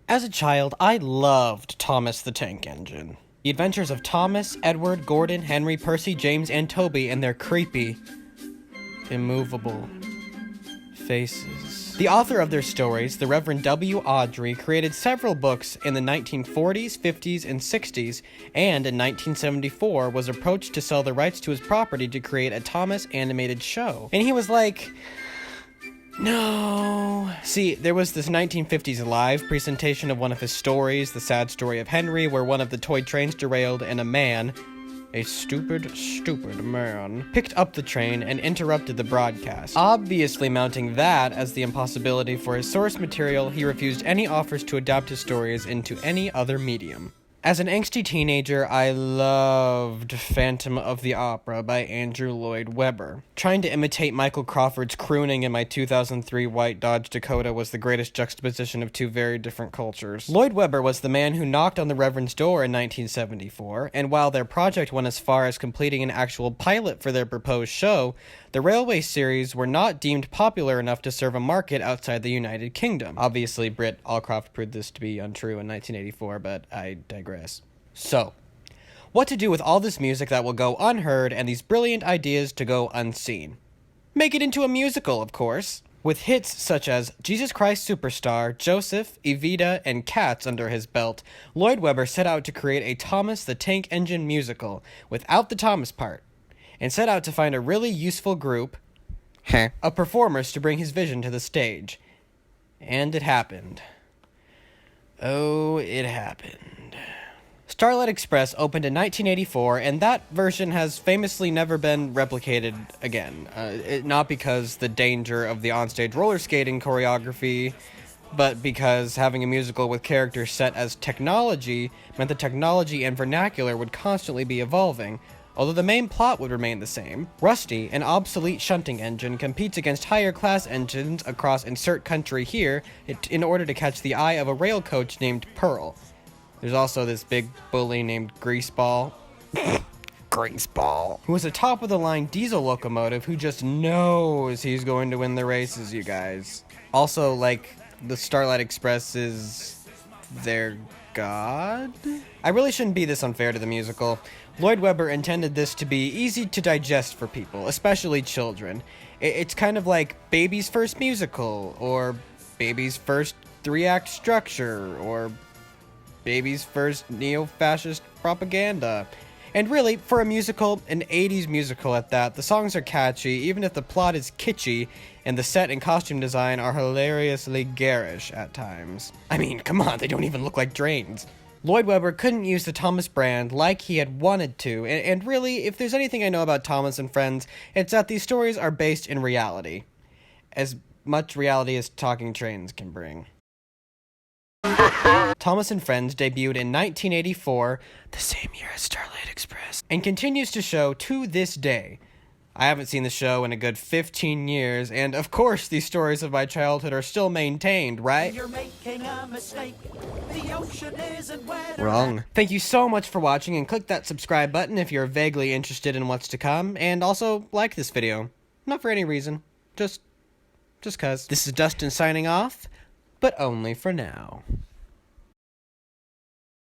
As a child, I loved Thomas the Tank Engine. The adventures of Thomas, Edward, Gordon, Henry, Percy, James, and Toby and their creepy, immovable faces. The author of their stories, the Reverend W. Awdry, created several books in the 1940s, 50s, and 60s, and in 1974 was approached to sell the rights to his property to create a Thomas animated show. And he was like, no. See, there was this 1950s live presentation of one of his stories, The Sad Story of Henry, where one of the toy trains derailed and a man, a stupid man, picked up the train and interrupted the broadcast. Obviously mounting that as the impossibility for his source material, he refused any offers to adapt his stories into any other medium. As an angsty teenager, I loved Phantom of the Opera by Andrew Lloyd Webber. Trying to imitate Michael Crawford's crooning in my 2003 white Dodge Dakota was the greatest juxtaposition of two very different cultures. Lloyd Webber was the man who knocked on the Reverend's door in 1974, and while their project went as far as completing an actual pilot for their proposed show, the Railway series were not deemed popular enough to serve a market outside the United Kingdom. Obviously, Britt Allcroft proved this to be untrue in 1984, but I digress. So, what to do with all this music that will go unheard and these brilliant ideas to go unseen? Make it into a musical, of course. With hits such as Jesus Christ Superstar, Joseph, Evita, and Cats under his belt, Lloyd Webber set out to create a Thomas the Tank Engine musical without the Thomas part, and set out to find a really useful group of performers to bring his vision to the stage. And it happened. Oh, it happened. Starlight Express opened in 1984, and that version has famously never been replicated again. Not because the danger of the onstage roller skating choreography, but because having a musical with characters set as technology meant the technology and vernacular would constantly be evolving, although the main plot would remain the same. Rusty, an obsolete shunting engine, competes against higher-class engines across insert country here in order to catch the eye of a rail coach named Pearl. There's also this big bully named Greaseball. Greaseball. Who is a top-of-the-line diesel locomotive who just knows he's going to win the races, you guys. Also, like, the Starlight Express is their god? I really shouldn't be this unfair to the musical. Lloyd Webber intended this to be easy to digest for people, especially children. It's kind of like Baby's first musical, or Baby's first 3-act structure, or Baby's first neo-fascist propaganda. And really, for a musical, an 80s musical at that, the songs are catchy, even if the plot is kitschy, and the set and costume design are hilariously garish at times. I mean, come on, they don't even look like drains. Lloyd Webber couldn't use the Thomas brand like he had wanted to, and really, if there's anything I know about Thomas and Friends, it's that these stories are based in reality. As much reality as talking trains can bring. Thomas and Friends debuted in 1984, the same year as Starlight Express, and continues to show to this day. I haven't seen the show in a good 15 years, and of course these stories of my childhood are still maintained, right? You're making a mistake. The ocean isn't wetter. Wrong. Thank you so much for watching, and click that subscribe button if you're vaguely interested in what's to come, and also like this video. Not for any reason, just cause. This is Dustin signing off, but only for now.